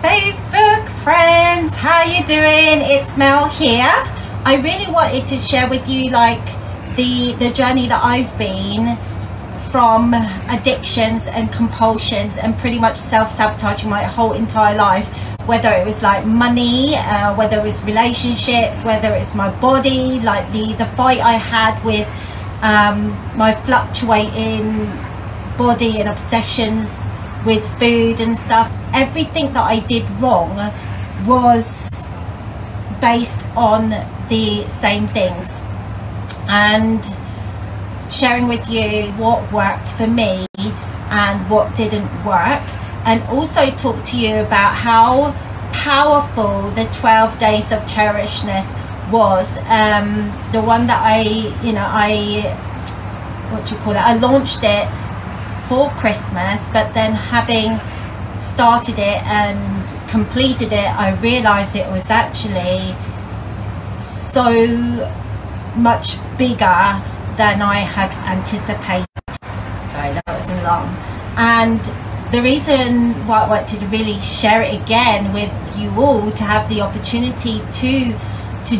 Facebook friends, how you doing? It's Mel here. I really wanted to share with you like the journey that I've been from addictions and compulsions and pretty much self-sabotaging my whole entire life, whether it was like money, whether it was relationships, whether it's my body, like the fight I had with my fluctuating body and obsessions with food and stuff. Everything that I did wrong was based on the same things, and sharing with you what worked for me and what didn't work, and also talk to you about how powerful the 12 days of Cherishness was. The one that I launched it for Christmas, but then having started it and completed it, I realized it was actually so much bigger than I had anticipated. Sorry, that was an alarm. And the reason why I wanted to really share it again with you all, to have the opportunity to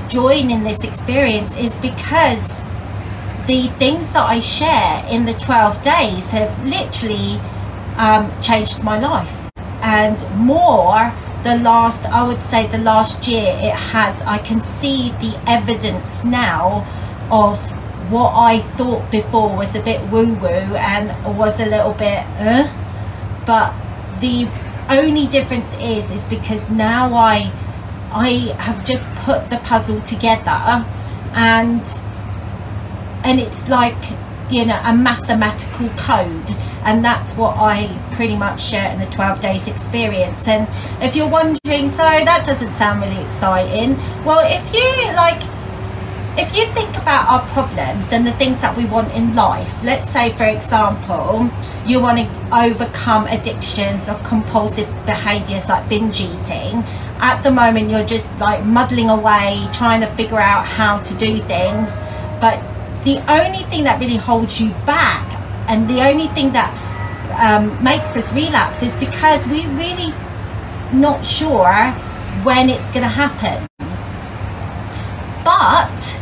join in this experience, is because the things that I share in the 12 days have literally changed my life. And more, I would say the last year it has. I can see the evidence now of what I thought before was a bit woo-woo and was a little bit but the only difference is because now I have just put the puzzle together, and it's like, you know, a mathematical code, and that's what I pretty much share in the 12 days experience. And if you're wondering, so that doesn't sound really exciting, well, if you think about our problems and the things that we want in life, let's say for example you want to overcome addictions of compulsive behaviors like binge eating. At the moment you're just like muddling away trying to figure out how to do things, but the only thing that really holds you back and the only thing that makes us relapse is because we're really not sure when it's going to happen. But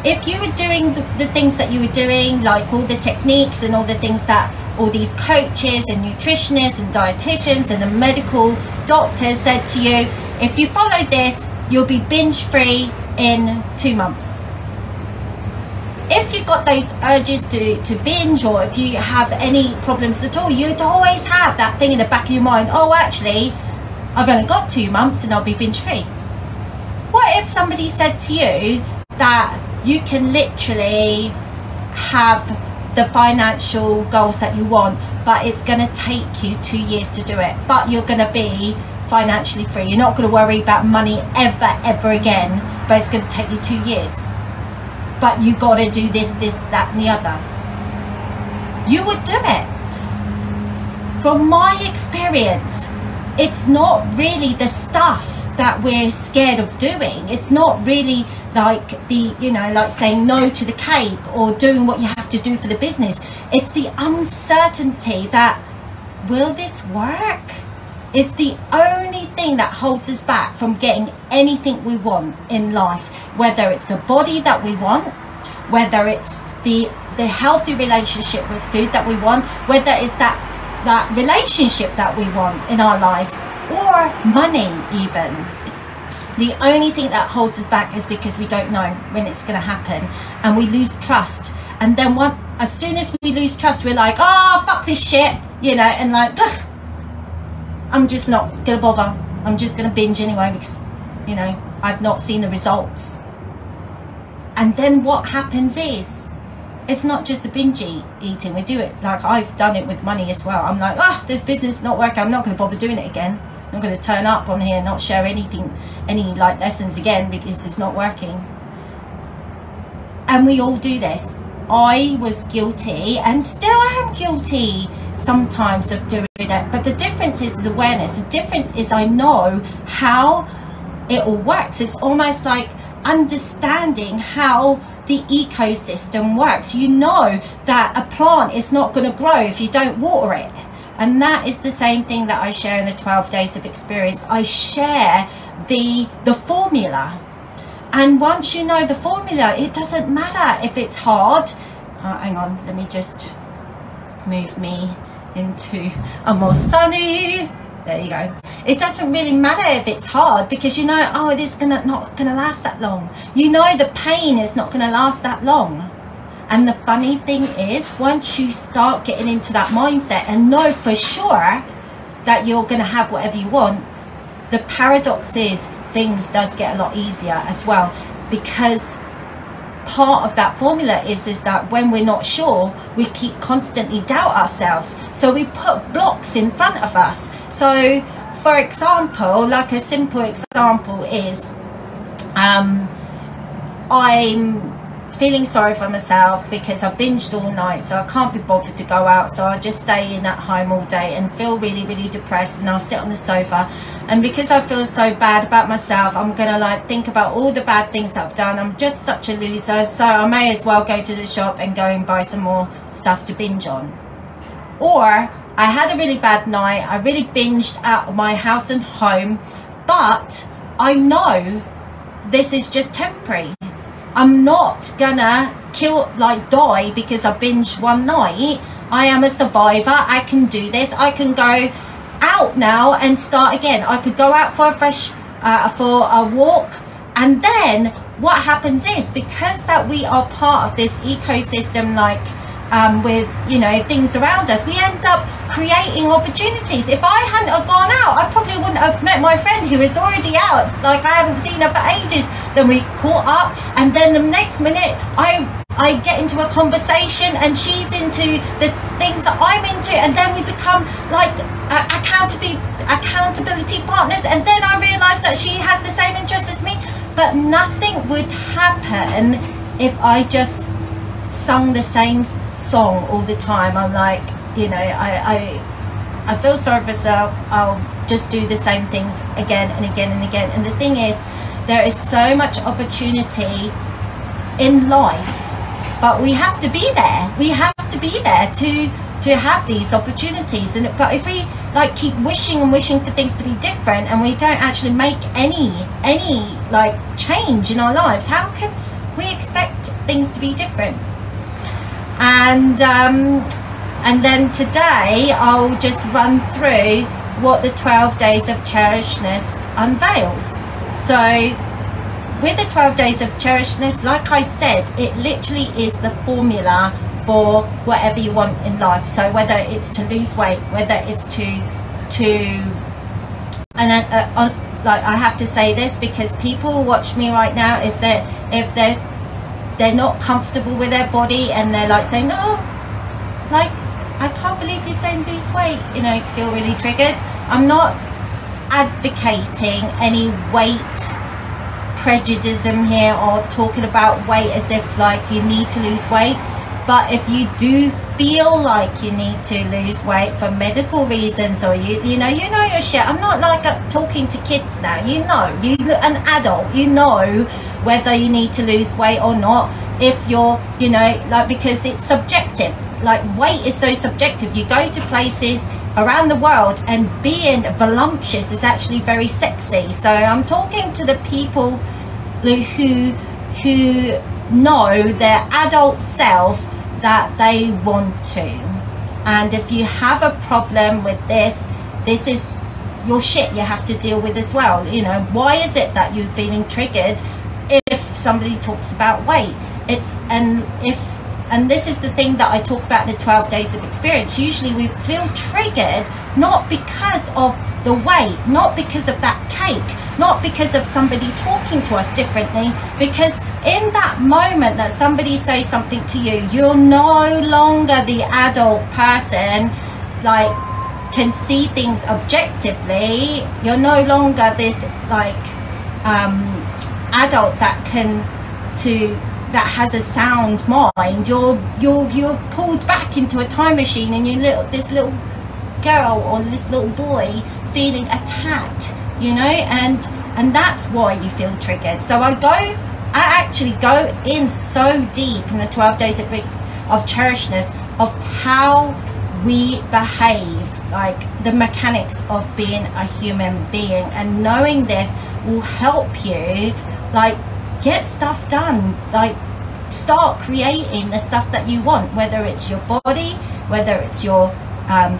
if you were doing the things that you were doing, like all the techniques and all the things that all these coaches and nutritionists and dietitians and the medical doctors said to you, if you follow this, you'll be binge free in 2 months. If you've got those urges to binge, or if you have any problems at all, you'd always have that thing in the back of your mind, oh, actually, I've only got 2 months and I'll be binge free. What if somebody said to you that you can literally have the financial goals that you want, but it's going to take you 2 years to do it, but you're going to be financially free, you're not going to worry about money ever again, but it's going to take you 2 years, but you got to do this, that and the other? You would do it. From my experience, it's not really the stuff that we're scared of doing. It's not really like like saying no to the cake or doing what you have to do for the business. It's the uncertainty that, will this work? It's the only thing that holds us back from getting anything we want in life, whether it's the body that we want, whether it's the healthy relationship with food that we want, whether it's that relationship that we want in our lives, or money even. The only thing that holds us back is because we don't know when it's going to happen, and we lose trust. And then as soon as we lose trust, we're like, oh, fuck this shit, and like, ugh, I'm just not going to bother. I'm just going to binge anyway because, I've not seen the results. And then what happens is, it's not just the binge eating. We do it, like I've done it with money as well. I'm like, oh, this business not working. I'm not going to bother doing it again. I'm going to turn up on here and not share any like lessons again because it's not working. And we all do this. I was guilty and still am guilty sometimes of doing it. But the difference is awareness. The difference is I know how it all works. It's almost like understanding how the ecosystem works. You know that a plant is not going to grow if you don't water it, And that is the same thing that I share in the 12 days of experience. I share the formula. And once you know the formula, it doesn't matter if it's hard. Hang on, let me just move me into a more sunny. There you go. It doesn't really matter if it's hard, because you know, oh, it is not gonna last that long. You know the pain is not gonna last that long. And the funny thing is, once you start getting into that mindset and know for sure that you're gonna have whatever you want, the paradox is things does get a lot easier as well, because part of that formula is that when we're not sure, we keep constantly doubt ourselves, so we put blocks in front of us. So for example, like a simple example is I'm feeling sorry for myself because I binged all night, so I can't be bothered to go out, so I just stay in at home all day and feel really, really depressed, and I'll sit on the sofa, and because I feel so bad about myself, I'm gonna like think about all the bad things I've done. I'm just such a loser, so I may as well go to the shop and go and buy some more stuff to binge on. Or I had a really bad night, I really binged out of my house and home, but I know this is just temporary. I'm not gonna die because I binged one night. I am a survivor. I can do this. I can go out now and start again. I could go out for a walk, and then what happens is, because that we are part of this ecosystem, like with, you know, things around us, we end up creating opportunities. If I hadn't have gone out, I probably wouldn't have met my friend who is already out, like I haven't seen her for ages. Then we caught up, and then the next minute I get into a conversation and she's into the things that I'm into, and then we become like accountability partners, and then I realize that she has the same interests as me. But nothing would happen if I just sung the same song all the time. I'm like, you know, I feel sorry for myself, I'll just do the same things again and again and again. And the thing is, there is so much opportunity in life, but we have to be there. We have to be there to have these opportunities. And but if we like keep wishing and wishing for things to be different, and we don't actually make any like change in our lives, how can we expect things to be different? And then today I'll just run through what the 12 days of Cherishness unveils. So with the 12 days of Cherishness, like I said, it literally is the formula for whatever you want in life. So whether it's to lose weight, whether it's like I have to say this because people watch me right now, if they're not comfortable with their body and they're like saying, no, like I can't believe you're saying lose weight, you know, feel really triggered. I'm not advocating any weight prejudice here or talking about weight as if like you need to lose weight. But if you do feel like you need to lose weight for medical reasons, or you know your shit. I'm not like talking to kids now. You know, an adult, you know whether you need to lose weight or not. If you're, you know, like, because it's subjective. Like weight is so subjective. You go to places around the world and being voluptuous is actually very sexy. So I'm talking to the people who know their adult self that they want to. And if you have a problem with this is your shit you have to deal with as well. You know, why is it that you're feeling triggered if somebody talks about weight? And this is the thing that I talk about in the 12 days of experience. Usually we feel triggered not because of the weight, not because of that cake, not because of somebody talking to us differently, because in that moment that somebody says something to you, you're no longer the adult person, like, can see things objectively. You're no longer this like adult that that has a sound mind. You're pulled back into a time machine, and this little girl or this little boy feeling attacked, you know, and that's why you feel triggered. So I actually go in so deep in the 12 days of Cherishness of how we behave like the mechanics of being a human being, and knowing this will help you like get stuff done, like start creating the stuff that you want, whether it's your body, whether it's your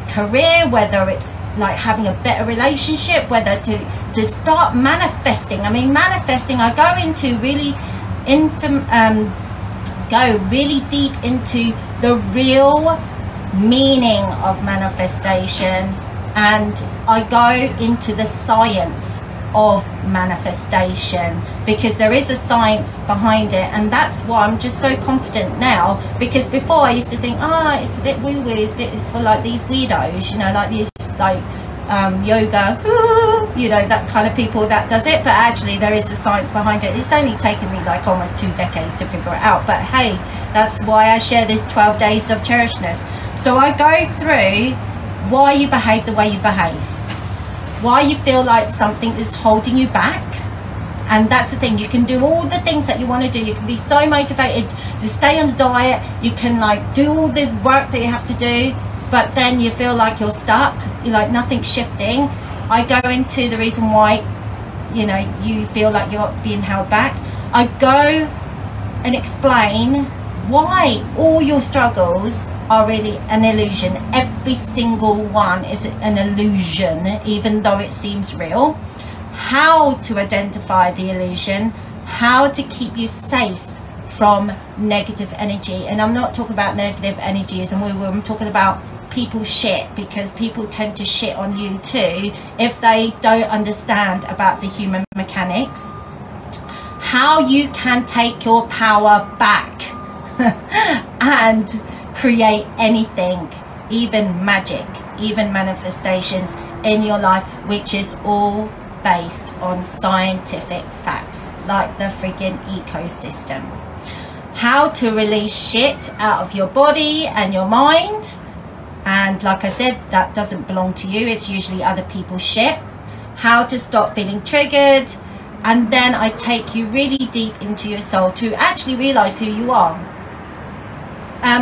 career, whether it's like having a better relationship, whether to start manifesting. I mean, manifesting, I go into really go really deep into the real meaning of manifestation, and I go into the science of manifestation, because there is a science behind it, and that's why I'm just so confident now. Because before I used to think, it's a bit woo-woo, it's a bit for like these weirdos, you know, like these like yoga, you know, that kind of people that does it. But actually there is a science behind it. It's only taken me like almost 2 decades to figure it out, but hey, that's why I share this 12 days of Cherishness. So I go through why you behave the way you behave, why you feel like something is holding you back. And that's the thing, you can do all the things that you want to do, you can be so motivated to stay on the diet, you can like do all the work that you have to do, but then you feel like you're stuck, you're like nothing's shifting. I go into the reason why, you know, you feel like you're being held back. I go and explain why all your struggles are really an illusion. Every single one is an illusion, even though it seems real. How to identify the illusion, how to keep you safe from negative energy. And I'm not talking about negative energy as in I'm talking about people shit, because people tend to shit on you too if they don't understand about the human mechanics. How you can take your power back and create anything, even magic, even manifestations in your life, which is all based on scientific facts, like the friggin' ecosystem. How to release shit out of your body and your mind, and like I said, that doesn't belong to you, it's usually other people's shit. How to stop feeling triggered, and then I take you really deep into your soul to actually realize who you are.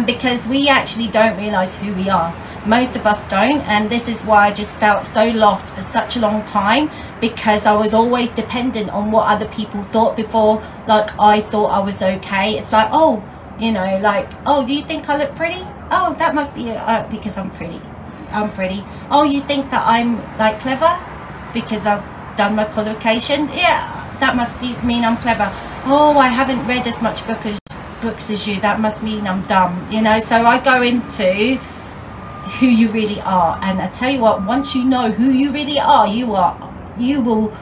Because we actually don't realize who we are. Most of us don't, and this is why I just felt so lost for such a long time, because I was always dependent on what other people thought before, like I thought I was okay. It's like, oh, you know, like, oh, do you think I look pretty? Oh, that must be because I'm pretty. Oh, you think that I'm like clever because I've done my qualification? Yeah, that must mean I'm clever. Oh, I haven't read as much books as you, that must mean I'm dumb, you know. So I go into who you really are, and I tell you what, once you know who you really are, you will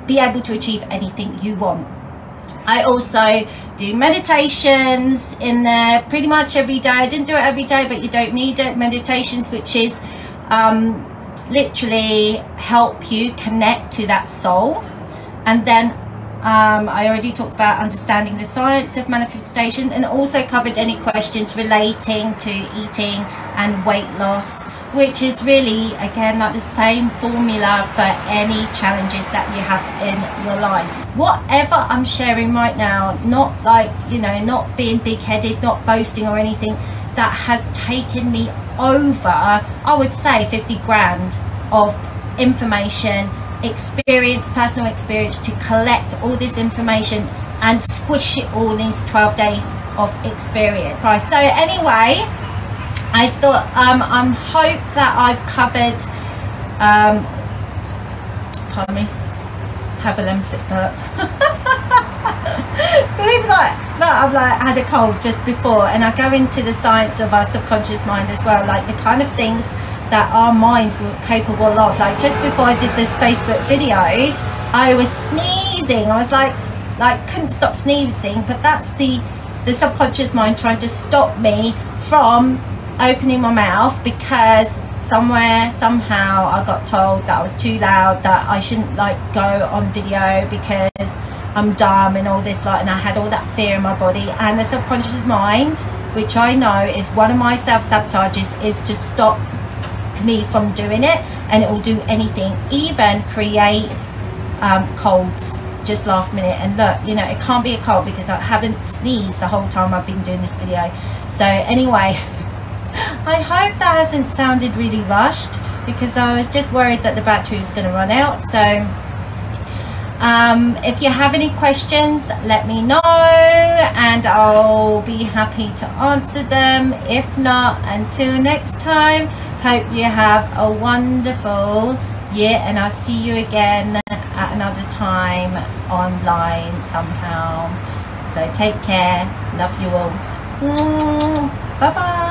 be able to achieve anything you want. I also do meditations in there pretty much every day. I didn't do it every day, but you don't need it. Meditations which is literally help you connect to that soul. And then I already talked about understanding the science of manifestation, and also covered any questions relating to eating and weight loss, which is really, again, like the same formula for any challenges that you have in your life. Whatever I'm sharing right now, not like, you know, not being big-headed, not boasting or anything, that has taken me over, I would say, 50 grand of information, experience, personal experience, to collect all this information and squish it all in these 12 days of experience. So anyway, I thought I hope that I've covered pardon me, have a lemsip burp. Believe that I've like had a cold just before, and I go into the science of our subconscious mind as well, like the kind of things that our minds were capable of. Like just before I did this Facebook video, I was sneezing. I was like couldn't stop sneezing, but that's the subconscious mind trying to stop me from opening my mouth, because somehow I got told that I was too loud, that I shouldn't like go on video because I'm dumb and all this, like, and I had all that fear in my body. And the subconscious mind, which I know is one of my self-sabotages, is to stop me from doing it, and it will do anything, even create colds just last minute. And look, you know, it can't be a cold because I haven't sneezed the whole time I've been doing this video. So anyway, I hope that hasn't sounded really rushed, because I was just worried that the battery was going to run out. So if you have any questions, let me know and I'll be happy to answer them. If not, until next time, hope you have a wonderful year, and I'll see you again at another time online somehow. So take care, love you all. Bye bye.